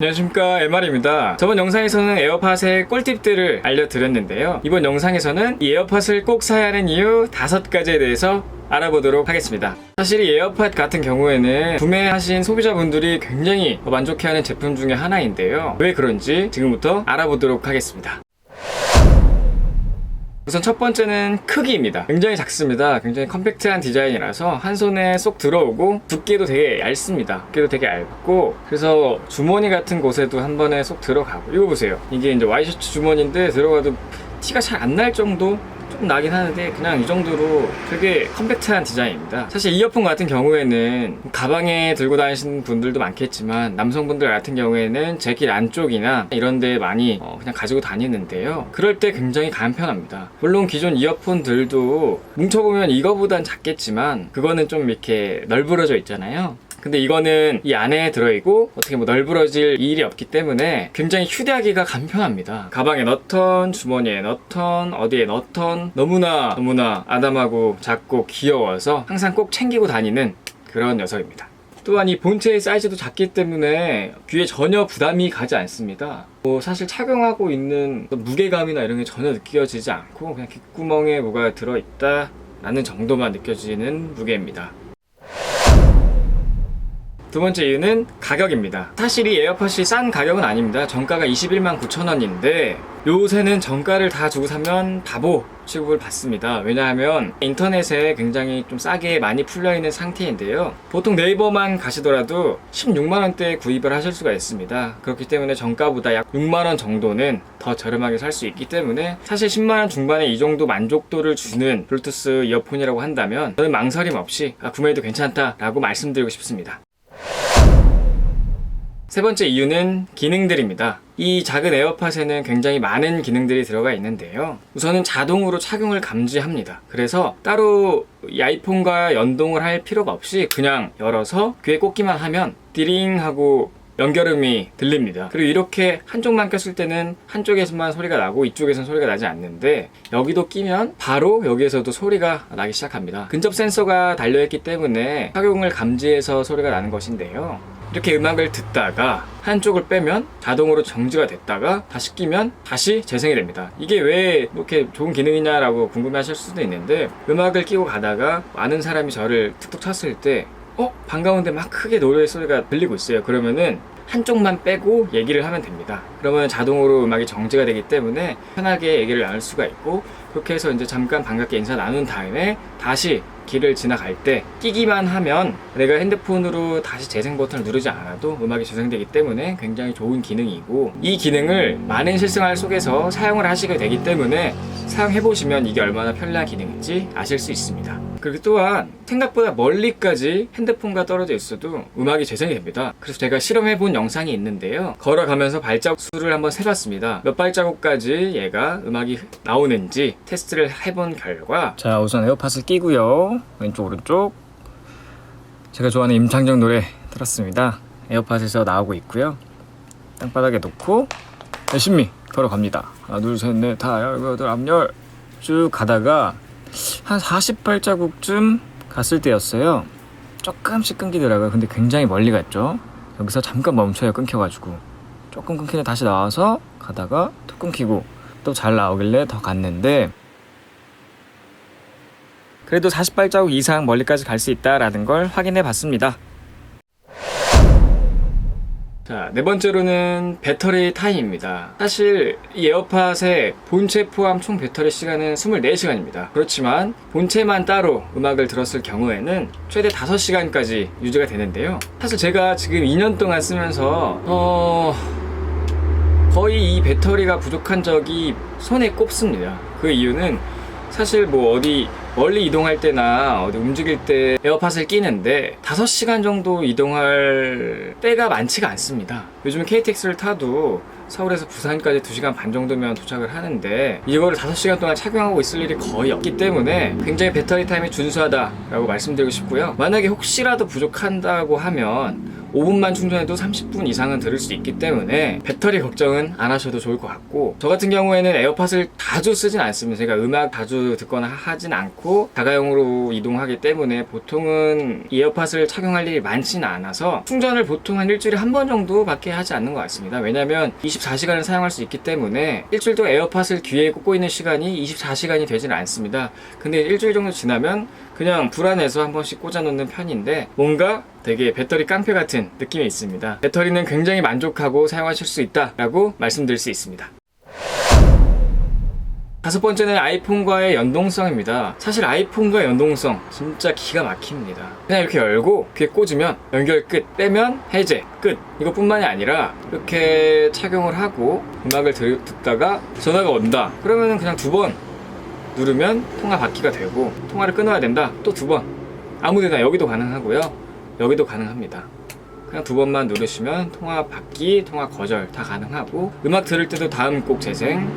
안녕하십니까, MR입니다. 저번 영상에서는 에어팟의 꿀팁들을 알려드렸는데요. 이번 영상에서는 이 에어팟을 꼭 사야 하는 이유 5가지에 대해서 알아보도록 하겠습니다. 사실 이 에어팟 같은 경우에는 구매하신 소비자분들이 굉장히 만족해하는 제품 중에 하나인데요. 왜 그런지 지금부터 알아보도록 하겠습니다. 우선 첫 번째는 크기입니다. 굉장히 작습니다. 굉장히 컴팩트한 디자인이라서 한 손에 쏙 들어오고 두께도 되게 얇습니다. 두께도 되게 얇고 그래서 주머니 같은 곳에도 한 번에 쏙 들어가고, 이거 보세요. 이게 이제 와이셔츠 주머니인데 들어가도 티가 잘 안 날 정도? 조금 나긴 하는데 그냥 이 정도로 되게 컴팩트한 디자인입니다. 사실 이어폰 같은 경우에는 가방에 들고 다니시는 분들도 많겠지만 남성분들 같은 경우에는 재킷 안쪽이나 이런 데 많이 그냥 가지고 다니는데요. 그럴 때 굉장히 간편합니다. 물론 기존 이어폰들도 뭉쳐보면 이거보단 작겠지만 그거는 좀 이렇게 널브러져 있잖아요. 근데 이거는 이 안에 들어있고 어떻게 널브러질 일이 없기 때문에 굉장히 휴대하기가 간편합니다. 가방에 넣던, 주머니에 넣던, 어디에 넣던 너무나 아담하고 작고 귀여워서 항상 꼭 챙기고 다니는 그런 녀석입니다. 또한 이 본체의 사이즈도 작기 때문에 귀에 전혀 부담이 가지 않습니다. 사실 착용하고 있는 무게감이나 이런 게 전혀 느껴지지 않고 그냥 귓구멍에 뭐가 들어있다 라는 정도만 느껴지는 무게입니다. 두 번째 이유는 가격입니다. 사실 이 에어팟이 싼 가격은 아닙니다. 정가가 21만 9천 원인데 요새는 정가를 다 주고 사면 바보 취급을 받습니다. 왜냐하면 인터넷에 굉장히 좀 싸게 많이 풀려있는 상태인데요. 보통 네이버만 가시더라도 16만 원대에 구입을 하실 수가 있습니다. 그렇기 때문에 정가보다 약 6만 원 정도는 더 저렴하게 살 수 있기 때문에 사실 10만 원 중반에 이 정도 만족도를 주는 블루투스 이어폰이라고 한다면 저는 망설임 없이 구매해도 괜찮다라고 말씀드리고 싶습니다. 세 번째 이유는 기능들입니다. 이 작은 에어팟에는 굉장히 많은 기능들이 들어가 있는데요. 우선은 자동으로 착용을 감지합니다. 그래서 따로 이 아이폰과 연동을 할 필요가 없이 그냥 열어서 귀에 꽂기만 하면 띠링 하고 연결음이 들립니다. 그리고 이렇게 한쪽만 꼈을 때는 한쪽에서만 소리가 나고 이쪽에서는 소리가 나지 않는데 여기도 끼면 바로 여기에서도 소리가 나기 시작합니다. 근접 센서가 달려있기 때문에 착용을 감지해서 소리가 나는 것인데요. 이렇게 음악을 듣다가 한쪽을 빼면 자동으로 정지가 됐다가 다시 끼면 다시 재생이 됩니다. 이게 왜 이렇게 좋은 기능이냐라고 궁금해하실 수도 있는데, 음악을 끼고 가다가 많은 사람이 저를 툭툭 쳤을 때 반가운데 막 크게 노래 소리가 들리고 있어요. 그러면은 한쪽만 빼고 얘기를 하면 됩니다. 그러면 자동으로 음악이 정지가 되기 때문에 편하게 얘기를 나눌 수가 있고, 그렇게 해서 이제 잠깐 반갑게 인사 나눈 다음에 다시 길을 지나갈 때 끼기만 하면 내가 핸드폰으로 다시 재생 버튼을 누르지 않아도 음악이 재생되기 때문에 굉장히 좋은 기능이고, 이 기능을 많은 실생활 속에서 사용을 하시게 되기 때문에 사용해보시면 이게 얼마나 편리한 기능인지 아실 수 있습니다. 그리고 또한 생각보다 멀리까지 핸드폰과 떨어져 있어도 음악이 재생이 됩니다. 그래서 제가 실험해본 영상이 있는데요. 걸어가면서 발자국 수를 한번 세봤습니다. 몇 발자국까지 얘가 음악이 나오는지 테스트를 해본 결과, 자, 우선 에어팟을 끼고요. 왼쪽 오른쪽 제가 좋아하는 임창정 노래 틀었습니다. 에어팟에서 나오고 있고요. 땅바닥에 놓고 열심히 걸어갑니다. 하나 둘 셋 넷 다 여덟 앞열 쭉 가다가 한 40발자국쯤 갔을 때였어요. 조금씩 끊기더라고요. 근데 굉장히 멀리 갔죠. 여기서 잠깐 멈춰요. 끊겨가지고 조금 끊기네 다시 나와서 가다가 또 끊기고 또 잘 나오길래 더 갔는데, 그래도 40발자국 이상 멀리까지 갈 수 있다라는 걸 확인해 봤습니다. 자, 네 번째로는 배터리 타임입니다. 사실 이 에어팟의 본체 포함 총 배터리 시간은 24시간입니다. 그렇지만 본체만 따로 음악을 들었을 경우에는 최대 5시간까지 유지가 되는데요. 사실 제가 지금 2년 동안 쓰면서 거의 이 배터리가 부족한 적이 손에 꼽습니다. 그 이유는 사실 어디 멀리 이동할 때나 어디 움직일 때 에어팟을 끼는데 5시간 정도 이동할 때가 많지가 않습니다. 요즘 KTX를 타도 서울에서 부산까지 2시간 반 정도면 도착을 하는데 이거를 5시간 동안 착용하고 있을 일이 거의 없기 때문에 굉장히 배터리 타임이 준수하다라고 말씀드리고 싶고요. 만약에 혹시라도 부족한다고 하면 5분만 충전해도 30분 이상은 들을 수 있기 때문에 배터리 걱정은 안 하셔도 좋을 것 같고, 저 같은 경우에는 에어팟을 자주 쓰진 않습니다. 제가 음악 자주 듣거나 하진 않고 다가용으로 이동하기 때문에 보통은 이 에어팟을 착용할 일이 많지는 않아서 충전을 보통 한 일주일에 한 번 정도밖에 그렇게 하지 않는 것 같습니다. 왜냐하면 24시간을 사용할 수 있기 때문에 일주일 동안 에어팟을 귀에 꽂고 있는 시간이 24시간이 되지는 않습니다. 근데 일주일 정도 지나면 그냥 불안해서 한 번씩 꽂아놓는 편인데 뭔가 되게 배터리 깡패 같은 느낌이 있습니다. 배터리는 굉장히 만족하고 사용하실 수 있다라고 말씀드릴 수 있습니다. 다섯 번째는 아이폰과의 연동성입니다. 사실 아이폰과의 연동성 진짜 기가 막힙니다. 그냥 이렇게 열고 귀에 꽂으면 연결 끝, 빼면 해제 끝. 이것뿐만이 아니라 이렇게 착용을 하고 음악을 듣다가 전화가 온다 그러면 그냥 2번 누르면 통화 받기가 되고, 통화를 끊어야 된다 또 2번, 아무데나 여기도 가능하고요, 여기도 가능합니다. 그냥 2번만 누르시면 통화 받기, 통화 거절 다 가능하고, 음악 들을 때도 다음 곡 재생,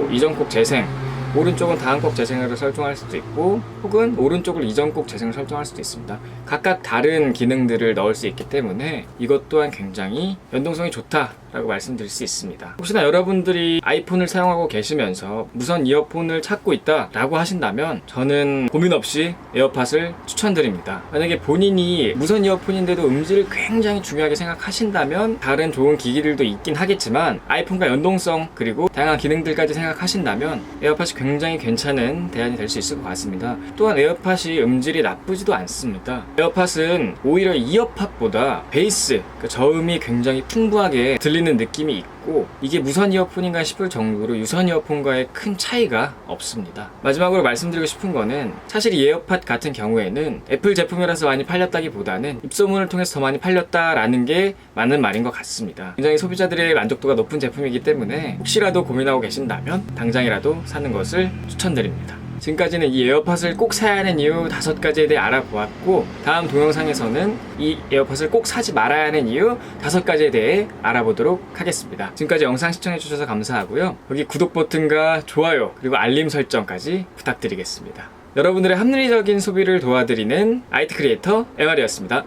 이전 곡 재생, 오른쪽은 다음 곡 재생으로 설정할 수도 있고, 혹은 오른쪽을 이전 곡 재생을 설정할 수도 있습니다. 각각 다른 기능들을 넣을 수 있기 때문에 이것 또한 굉장히 연동성이 좋다라고 말씀드릴 수 있습니다. 혹시나 여러분들이 아이폰을 사용하고 계시면서 무선 이어폰을 찾고 있다라고 하신다면 저는 고민 없이 에어팟을 추천드립니다. 만약에 본인이 무선 이어폰인데도 음질을 굉장히 중요하게 생각하신다면 다른 좋은 기기들도 있긴 하겠지만, 아이폰과 연동성 그리고 다양한 기능들까지 생각하신다면 에어팟이 굉장히 괜찮은 대안이 될 수 있을 것 같습니다. 또한 에어팟이 음질이 나쁘지도 않습니다. 에어팟은 오히려 이어팟보다 베이스, 저음이 굉장히 풍부하게 들리는 느낌이 있고, 이게 무선 이어폰인가 싶을 정도로 유선 이어폰과의 큰 차이가 없습니다. 마지막으로 말씀드리고 싶은 거는, 사실 이 에어팟 같은 경우에는 애플 제품이라서 많이 팔렸다기보다는 입소문을 통해서 더 많이 팔렸다라는 게 맞는 말인 것 같습니다. 굉장히 소비자들의 만족도가 높은 제품이기 때문에 혹시라도 고민하고 계신다면 당장이라도 사는 것을 추천드립니다. 지금까지는 이 에어팟을 꼭 사야 하는 이유 5가지에 대해 알아보았고, 다음 동영상에서는 이 에어팟을 꼭 사지 말아야 하는 이유 5가지에 대해 알아보도록 하겠습니다. 지금까지 영상 시청해주셔서 감사하고요. 여기 구독 버튼과 좋아요 그리고 알림 설정까지 부탁드리겠습니다. 여러분들의 합리적인 소비를 도와드리는 IT 크리에이터 MR이었습니다.